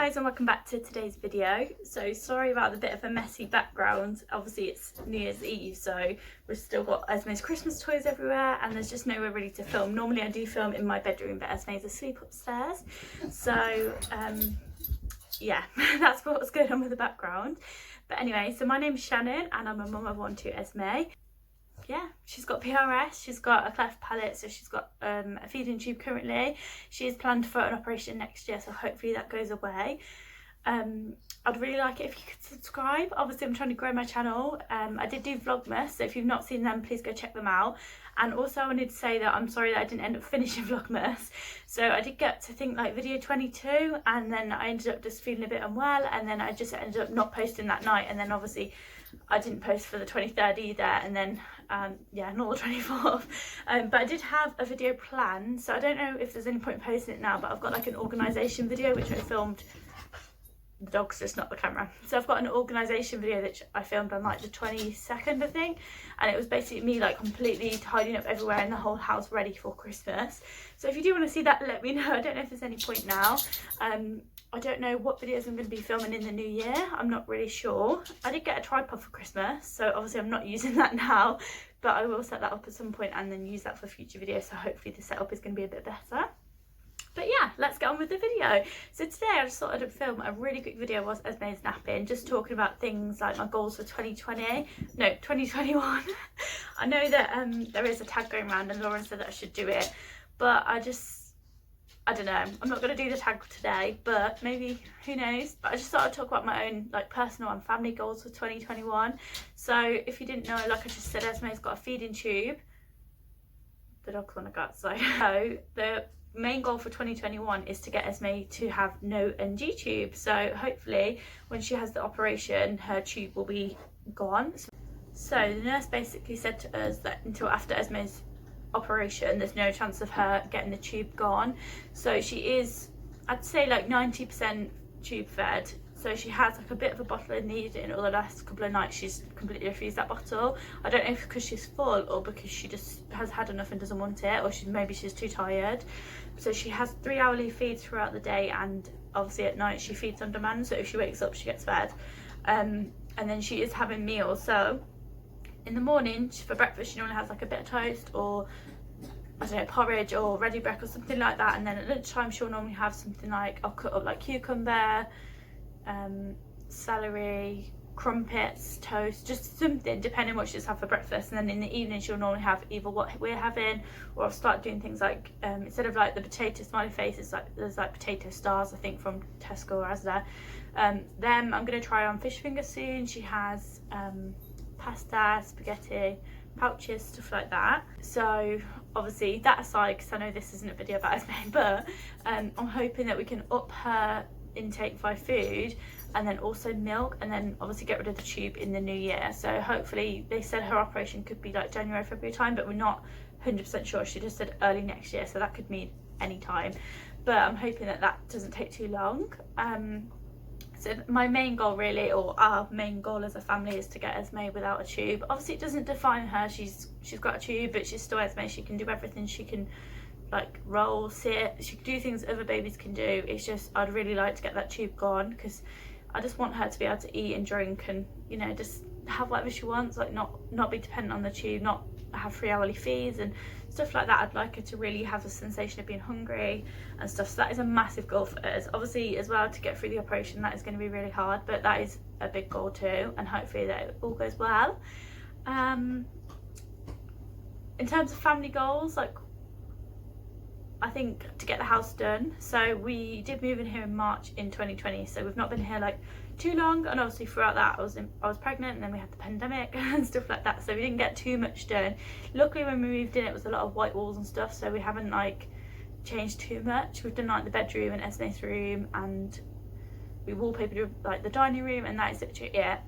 guys, and welcome back to today's video. So sorry about the bit of a messy background. Obviously it's New Year's Eve, so we've still got Esme's Christmas toys everywhere and there's just nowhere really to film. Normally I do film in my bedroom, but Esme's asleep upstairs, so yeah, that's what's going on with the background. But anyway, so my name's Shannon and I'm a mum of one to Esme. Yeah, she's got PRS, she's got a cleft palate, so she's got a feeding tube currently. She is planned for an operation next year, so hopefully that goes away. I'd really like it if you could subscribe. Obviously I'm trying to grow my channel. I did do Vlogmas, so if you've not seen them, please go check them out. And also I wanted to say that I'm sorry that I didn't end up finishing Vlogmas. So I did get to think like video 22 and then I ended up just feeling a bit unwell, and then I just ended up not posting that night, and then obviously I didn't post for the 23rd either, and then yeah, not the 24th. But I did have a video planned, so I don't know if there's any point posting it now, but I've got like an organisation video which I filmed. The dog's just not the camera. So I've got an organisation video that I filmed on like the 22nd, I think, and it was basically me like completely tidying up everywhere in the whole house ready for Christmas. So if you do want to see that, let me know. I don't know if there's any point now. I don't know what videos I'm going to be filming in the new year. I'm not really sure. I did get a tripod for Christmas, so obviously I'm not using that now, but I will set that up at some point and then use that for future videos, so hopefully the setup is going to be a bit better. But yeah, let's get on with the video. So today I just thought I'd film a really quick video whilst Esme's napping, just talking about things like my goals for 2021. I know that there is a tag going around and Lauren said that I should do it, but I don't know, I'm not going to do the tag today, but maybe, who knows. But I just thought I'd talk about my own like personal and family goals for 2021. So if you didn't know, like I just said, Esme's got a feeding tube. The dog's want to go outside. So the main goal for 2021 is to get Esme to have no NG tube. So hopefully when she has the operation, her tube will be gone. So the nurse basically said to us that until after Esme's operation there's no chance of her getting the tube gone. So she is, I'd say, like 90% tube fed. So she has like a bit of a bottle in the evening, or the last couple of nights she's completely refused that bottle. I don't know if because she's full or because she just has had enough and doesn't want it, or maybe she's too tired. So she has 3 hourly feeds throughout the day, and obviously at night she feeds on demand, so if she wakes up she gets fed. And then she is having meals. So in the morning for breakfast she normally has like a bit of toast, or I don't know, porridge or ready breakfast, something like that. And then at lunchtime she'll normally have something like, I'll cut up like cucumber, celery, crumpets, toast, just something depending on what she's had for breakfast. And then in the evening she'll normally have either what we're having, or I'll start doing things like instead of like the potato smiley faces, like there's like potato stars I think from Tesco or Asda. Then I'm going to try on fish fingers soon. She has pasta, spaghetti, pouches, stuff like that. So obviously that aside, because I know this isn't a video about Esme, but I'm hoping that we can up her intake by food and then also milk, and then obviously get rid of the tube in the new year. So hopefully, they said her operation could be like January, February time, but we're not 100% sure. She just said early next year, so that could mean any time, but I'm hoping that that doesn't take too long. So my main goal really, or our main goal as a family, is to get Esme without a tube. Obviously it doesn't define her, she's got a tube, but she's still Esme. She can do everything. She can like roll, sit, she can do things other babies can do. It's just I'd really like to get that tube gone, because I just want her to be able to eat and drink and, you know, just have whatever she wants, like not be dependent on the tube, not have 3 hourly feeds and stuff like that. I'd like her to really have the sensation of being hungry and stuff. So that is a massive goal for us. Obviously as well, to get through the operation, that is going to be really hard, but that is a big goal too, and hopefully that it all goes well. In terms of family goals, like I think to get the house done. So we did move in here in March in 2020, so we've not been here like too long, and obviously throughout that I was pregnant, and then we had the pandemic and stuff like that, so we didn't get too much done. Luckily when we moved in it was a lot of white walls and stuff, so we haven't like changed too much. We've done like the bedroom and Esme's room, and we wallpapered like the dining room, and that is literally it.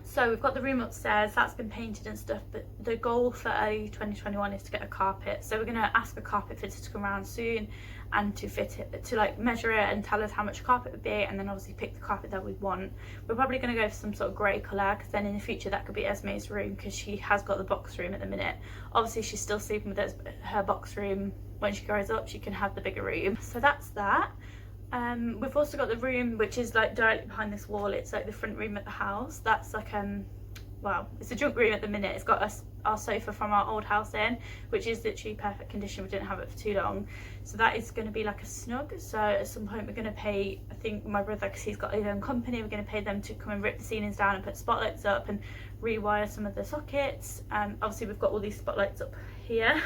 So we've got the room upstairs, that's been painted and stuff, but the goal for early 2021 is to get a carpet. So we're going to ask a carpet fitter to come around soon and to fit it, to like measure it and tell us how much carpet would be, and then obviously pick the carpet that we want. We're probably going to go for some sort of grey colour, because then in the future that could be Esme's room, because she has got the box room at the minute. Obviously she's still sleeping with her box room. When she grows up she can have the bigger room. So that's that. We've also got the room which is like directly behind this wall. It's like the front room at the house. That's like well, it's a junk room at the minute. It's got our sofa from our old house in, which is literally perfect condition. We didn't have it for too long, so that is going to be like a snug. So at some point we're going to pay, I think my brother, because he's got his own company, we're going to pay them to come and rip the ceilings down and put spotlights up and rewire some of the sockets. Obviously we've got all these spotlights up here.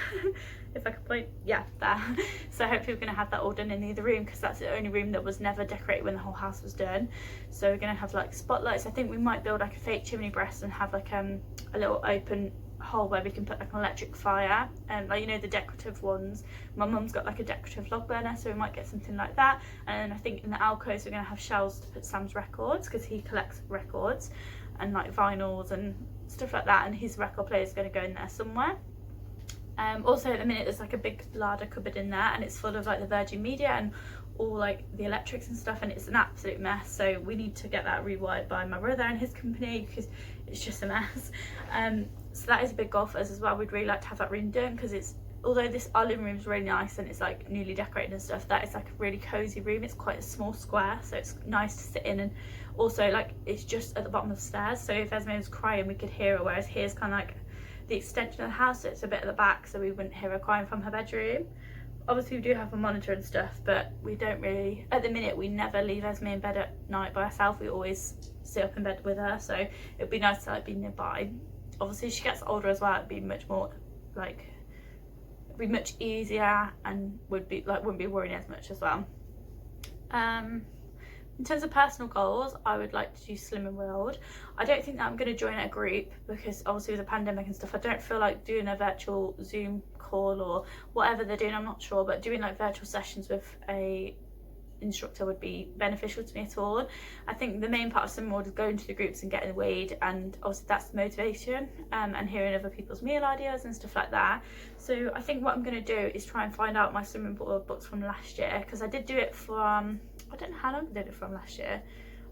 If I could point, yeah, there. So hopefully we're going to have that all done in the other room, because that's the only room that was never decorated when the whole house was done. So we're going to have like spotlights. I think we might build like a fake chimney breast and have like a little open hole where we can put like an electric fire, and like, you know, the decorative ones. My mum's got like a decorative log burner, so we might get something like that. And I think in the alcoves we're going to have shelves to put Sam's records, because he collects records and like vinyls and stuff like that, and his record player is going to go in there somewhere. Also at the minute there's like a big larder cupboard in there, and it's full of like the Virgin Media and all like the electrics and stuff, and it's an absolute mess. So we need to get that rewired by my brother and his company, because it's just a mess. So that is a big goal for us as well. We'd really like to have that room done, because it's, although this our living room is really nice and it's like newly decorated and stuff, that is like a really cozy room. It's quite a small square, so it's nice to sit in, and also like it's just at the bottom of the stairs, so if Esme was crying we could hear her, whereas here's kind of like the extension of the house, so it's a bit at the back, so we wouldn't hear her crying from her bedroom. Obviously we do have a monitor and stuff, but we don't really, at the minute we never leave Esme in bed at night by herself. We always sit up in bed with her, so it'd be nice to like be nearby. Obviously as she gets older as well, it'd be much more like, it'd be much easier, and would be like, wouldn't be worrying as much as well. In terms of personal goals, I would like to do Slim and World. I don't think that I'm going to join a group, because obviously with the pandemic and stuff, I don't feel like doing a virtual Zoom call or whatever they're doing, I'm not sure, but doing like virtual sessions with a instructor would be beneficial to me at all. I think the main part of Slim and World is going to the groups and getting weighed, and obviously that's the motivation, and hearing other people's meal ideas and stuff like that. So I think what I'm going to do is try and find out my Slim and World books from last year, because I did do it from, I don't know how long I did it from last year.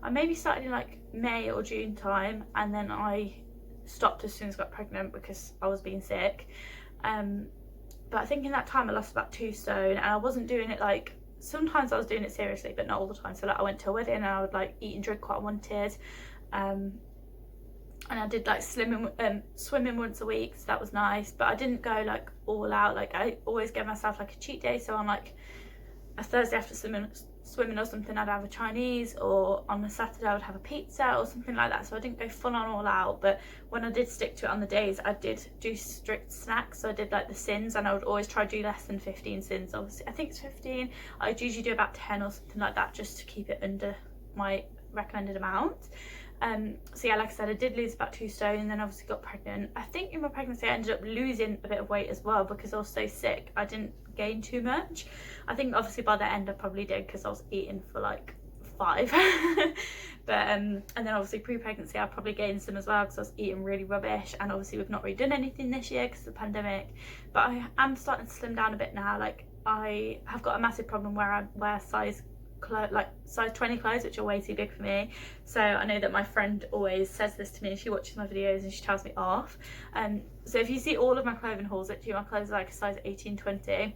I maybe started in like May or June time, and then I stopped as soon as I got pregnant because I was being sick. But I think in that time I lost about 2 stone, and I wasn't doing it like, sometimes I was doing it seriously, but not all the time. So like I went to a wedding and I would like eat and drink what I wanted. And I did like swimming once a week, so that was nice, but I didn't go like all out. Like I always gave myself like a cheat day, so on like a Thursday after swimming or something I'd have a Chinese, or on a Saturday I would have a pizza or something like that. So I didn't go full on all out, but when I did stick to it on the days, I did do strict snacks. So I did like the sins, and I would always try to do less than 15 sins. Obviously I think it's 15. I'd usually do about 10 or something like that, just to keep it under my recommended amount. So yeah, like I said, I did lose about 2 stone, and then obviously got pregnant. I think in my pregnancy I ended up losing a bit of weight as well, because I was so sick I didn't gain too much. I think obviously by the end I probably did, because I was eating for like 5. But and then obviously pre-pregnancy I probably gained some as well, because I was eating really rubbish, and obviously we've not really done anything this year because of the pandemic. But I am starting to slim down a bit now. Like I have got a massive problem where I wear size 20 clothes, which are way too big for me. So I know that my friend always says this to me, and she watches my videos and she tells me off. So if you see all of my clothing hauls, literally my clothes are like a size 18-20.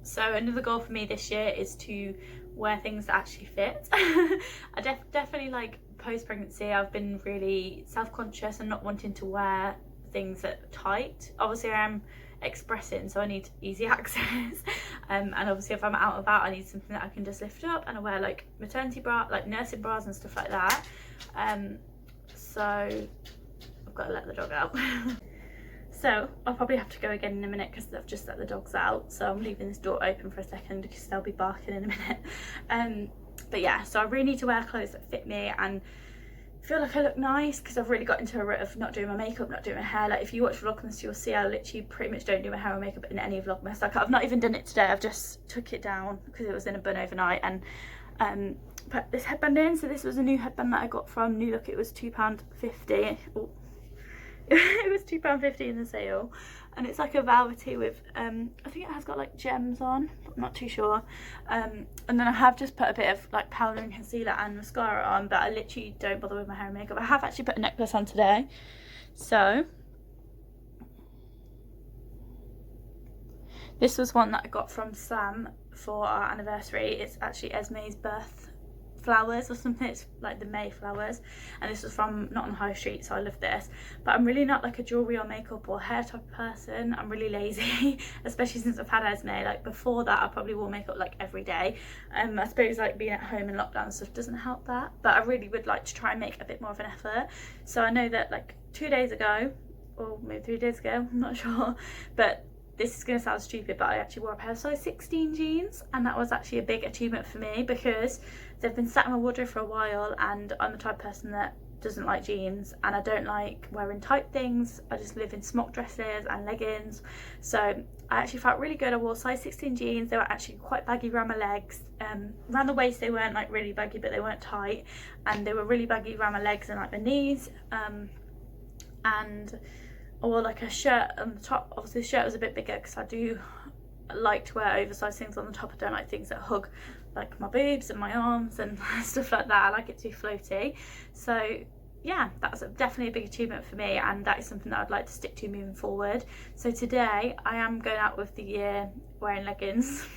So another goal for me this year is to wear things that actually fit. I definitely like post-pregnancy I've been really self-conscious and not wanting to wear things that are tight. Obviously I am expressing, so I need easy access, and obviously if I'm out and about I need something that I can just lift up, and I wear like maternity bra, like nursing bras and stuff like that. So I've got to let the dog out. So I'll probably have to go again in a minute, because I've just let the dogs out, so I'm leaving this door open for a second because they'll be barking in a minute. But yeah, so I really need to wear clothes that fit me and feel like I look nice, because I've really got into a rut of not doing my makeup, not doing my hair. Like if you watch Vlogmas you'll see I literally pretty much don't do my hair or makeup in any Vlogmas. Like I've not even done it today, I've just took it down because it was in a bun overnight, and put this headband in. So this was a new headband that I got from New Look. It was £2.50. Oh. It was £2.50 in the sale, and it's like a velvety with I think it has got like gems on, I'm not too sure. And then I have just put a bit of like powder and concealer and mascara on, but I literally don't bother with my hair and makeup. I have actually put a necklace on today, so This was one that I got from Sam for our anniversary. It's actually Esme's birth flowers or something. It's like the May flowers, and this was from Not on High Street, so I love this. But I'm really not like a jewelry or makeup or hair type of person. I'm really lazy, especially since I've had Esme. Like before that I probably wore makeup like every day. I suppose like being at home in lockdown and stuff doesn't help that, but I really would like to try and make a bit more of an effort. So I know that like 2 days ago, or maybe 3 days ago, I'm not sure, but this is going to sound stupid, but I actually wore a pair of size 16 jeans, and that was actually a big achievement for me because they've been sat in my wardrobe for a while, and I'm the type of person that doesn't like jeans, and I don't like wearing tight things. I just live in smock dresses and leggings, so I actually felt really good. I wore size 16 jeans. They were actually quite baggy around my legs. Around the waist they weren't like really baggy, but they weren't tight, and they were really baggy around my legs and like my knees. And I wore like a shirt on the top. Obviously the shirt was a bit bigger because I do like to wear oversized things on the top. I don't like things that hug like my boobs and my arms and stuff like that. I like it to be floaty. So yeah, that's definitely a big achievement for me, and that is something that I'd like to stick to moving forward. So today I am going out with the year wearing leggings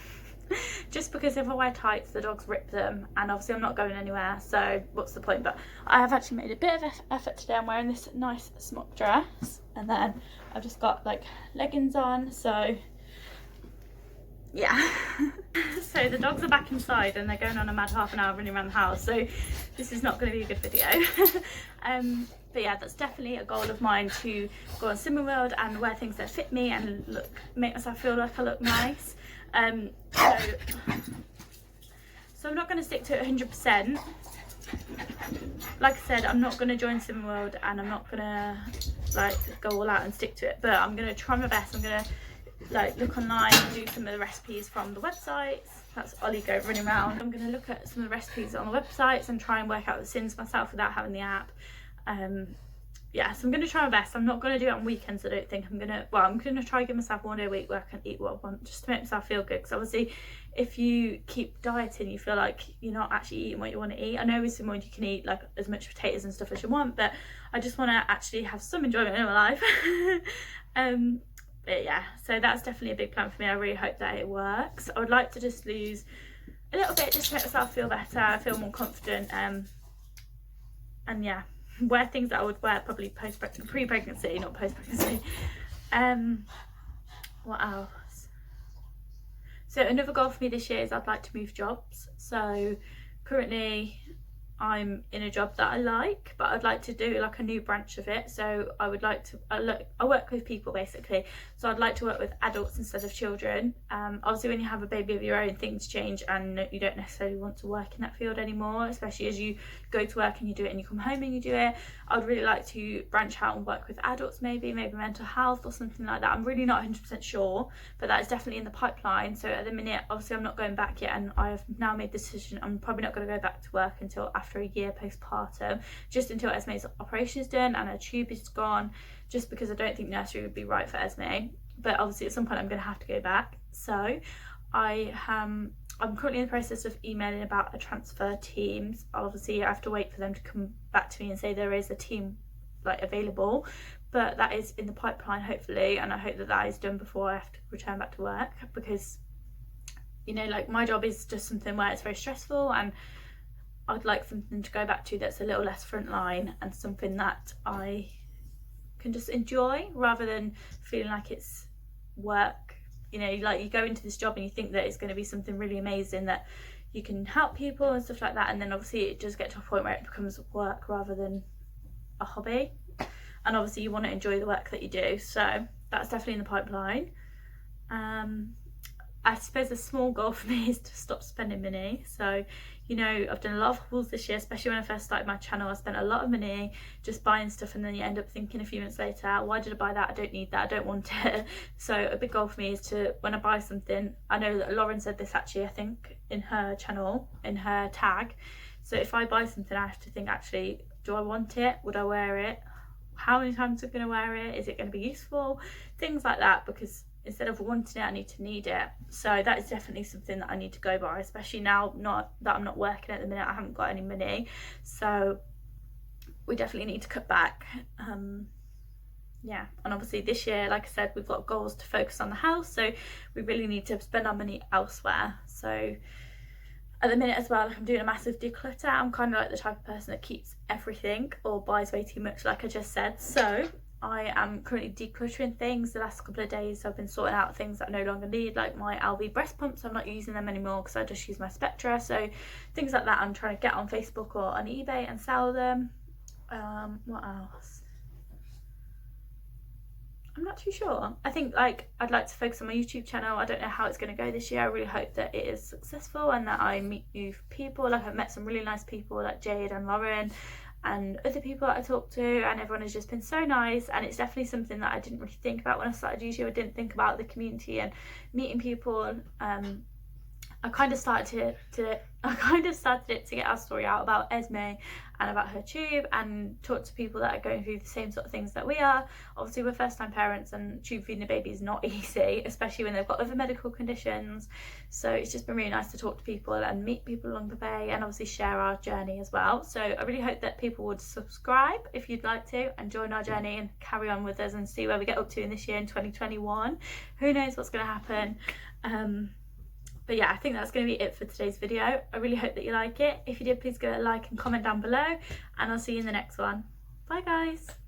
just because if I wear tights the dogs rip them, and obviously I'm not going anywhere, so what's the point? But I have actually made a bit of effort today. I'm wearing this nice smock dress, and then I've just got like leggings on, so yeah. So the dogs are back inside and they're going on a mad half an hour running around the house, so this is not going to be a good video. But yeah, that's definitely a goal of mine, to go on Slimming World and wear things that fit me and make myself feel like I look nice. So I'm not going to stick to it 100%. Like I said, I'm not going to join Slimming World, and I'm not going to like go all out and stick to it, but I'm going to try my best. I'm going to like look online and do some of the recipes from the websites. That's Ollie go running around. I'm going to look at some of the recipes on the websites and try and work out the sins myself without having the app. Yeah, so I'm going to try my best. I'm not going to do it on weekends, I don't think. I'm going to try and give myself 1 day a week where I can eat what I want, just to make myself feel good. Because obviously if you keep dieting, you feel like you're not actually eating what you want to eat. I know with some you can eat like as much potatoes and stuff as you want, but I just want to actually have some enjoyment in my life. But yeah, so that's definitely a big plan for me. I really hope that it works. I would like to just lose a little bit just to make myself feel better, feel more confident, and yeah, wear things that I would wear probably pre-pregnancy, not post-pregnancy. What else? So another goal for me this year is I'd like to move jobs. So currently I'm in a job that I like, but I'd like to do like a new branch of it. So I would like to I work with people basically, so I'd like to work with adults instead of children. Obviously when you have a baby of your own, things change and you don't necessarily want to work in that field anymore, especially as you go to work and you do it and you come home and you do it. I'd really like to branch out and work with adults, maybe mental health or something like that. I'm really not 100% sure, but that is definitely in the pipeline. So at the minute obviously I'm not going back yet, and I have now made the decision I'm probably not going to go back to work until after a year postpartum, just until Esme's operation is done and her tube is gone, just because I don't think nursery would be right for Esme. But obviously at some point I'm going to have to go back. So I'm currently in the process of emailing about a transfer teams. Obviously I have to wait for them to come back to me and say there is a team like available, but that is in the pipeline hopefully, and I hope that that is done before I have to return back to work, because you know, like my job is just something where it's very stressful, and I'd like something to go back to that's a little less frontline and something that I can just enjoy rather than feeling like it's work. You know, like you go into this job and you think that it's going to be something really amazing, that you can help people and stuff like that, and then obviously it does get to a point where it becomes work rather than a hobby, and obviously you want to enjoy the work that you do. So that's definitely in the pipeline. I suppose a small goal for me is to stop spending money. So, you know, I've done a lot of hauls this year, especially when I first started my channel. I spent a lot of money just buying stuff, and then you end up thinking a few minutes later, why did I buy that? I don't need that, I don't want it. So a big goal for me is to, when I buy something, I know that Lauren said this actually, I think, in her channel, in her tag. So if I buy something, I have to think, actually, do I want it? Would I wear it? How many times am I going to wear it? Is it going to be useful? Things like that, because instead of wanting it, I need to need it. So that is definitely something that I need to go by, especially now not that I'm not working at the minute. I haven't got any money, so we definitely need to cut back. yeah, and obviously this year, like I said, we've got goals to focus on the house, so we really need to spend our money elsewhere. So at the minute as well, I'm doing a massive declutter. I'm kind of like the type of person that keeps everything or buys way too much, like I just said. So I am currently decluttering things. The last couple of days I've been sorting out things that I no longer need, like my LV breast pumps. I'm not using them anymore because I just use my Spectra. So things like that I'm trying to get on Facebook or on eBay and sell them. What else? I'm not too sure. I think like I'd like to focus on my YouTube channel. I don't know how it's going to go this year. I really hope that it is successful and that I meet new people. Like I've met some really nice people like Jade and Lauren and other people that I talked to, and everyone has just been so nice. And it's definitely something that I didn't really think about when I started YouTube. I didn't think about the community and meeting people. I kind of started it to get our story out about Esme and about her tube, and talk to people that are going through the same sort of things that we are. Obviously we're first time parents and tube feeding a baby is not easy, especially when they've got other medical conditions. So it's just been really nice to talk to people and meet people along the way, and obviously share our journey as well. So I really hope that people would subscribe if you'd like to, and join our journey and carry on with us and see where we get up to in this year in 2021. Who knows what's going to happen. But yeah, I think that's going to be it for today's video. I really hope that you like it. If you did, please give it a like and comment down below, and I'll see you in the next one. Bye guys.